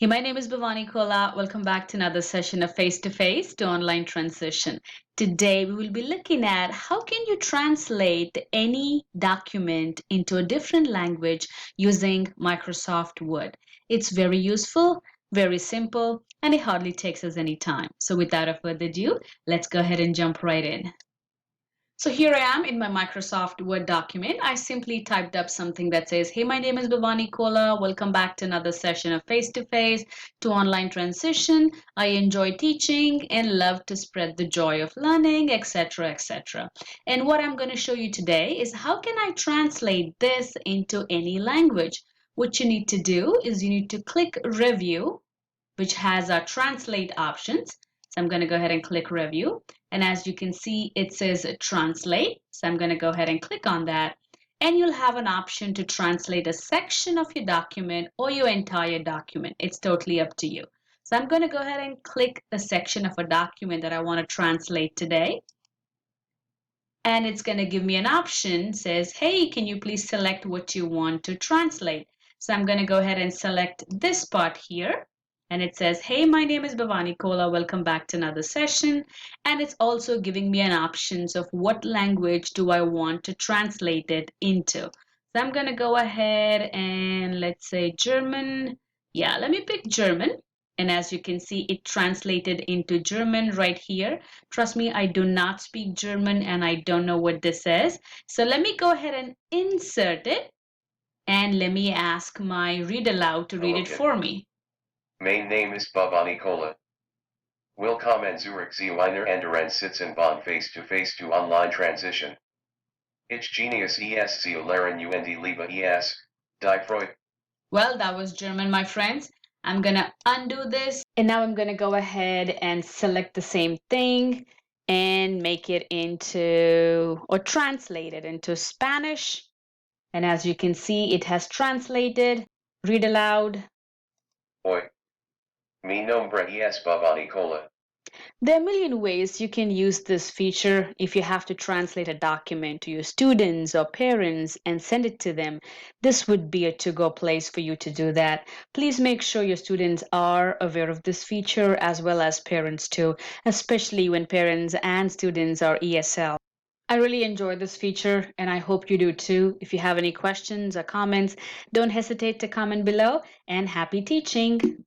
Hey, my name is Bhavani Kola. Welcome back to another session of Face-to-Face to Online Transition. Today, we will be looking at how can you translate any document into a different language using Microsoft Word. It's very useful, very simple, and it hardly takes us any time. So without further ado, let's go ahead and jump right in. So here I am in my Microsoft Word document. I simply typed up something that says, hey, my name is Bhavani Kola. Welcome back to another session of Face-to-Face to Online Transition. I enjoy teaching and love to spread the joy of learning, etc., etc. And what I'm going to show you today is how can I translate this into any language? What you need to do is you need to click Review, which has our translate options. So I'm going to go ahead and click review. And as you can see, it says translate. So I'm going to go ahead and click on that. And you'll have an option to translate a section of your document or your entire document. It's totally up to you. So I'm going to go ahead and click the section of a document that I want to translate today. And it's going to give me an option, says, hey, can you please select what you want to translate? So I'm going to go ahead and select this part here. And it says, hey, my name is Bhavani Kola. Welcome back to another session. And it's also giving me an options of what language do I want to translate it into. So I'm going to go ahead and let's say German. Yeah, let me pick German. And as you can see, it translated into German right here. Trust me, I do not speak German and I don't know what this is. So let me go ahead and insert it. And let me ask my read aloud to read it for me. Mein Name ist Bhavani Kola. Willkommen zurück zu einer anderen Sitzung von Face-to-Face to Online Transition. Ich genius es zu lernen und liebe es, die Freude. Well, that was German, my friends. I'm going to undo this. And now I'm going to go ahead and select the same thing and make it into or translate it into Spanish. And as you can see, it has translated. Read aloud. Oi. Mi nombre es Bhavani Kola. There are a million ways you can use this feature if you have to translate a document to your students or parents and send it to them. This would be a to-go place for you to do that. Please make sure your students are aware of this feature as well as parents too, especially when parents and students are ESL. I really enjoy this feature and I hope you do too. If you have any questions or comments, don't hesitate to comment below and happy teaching.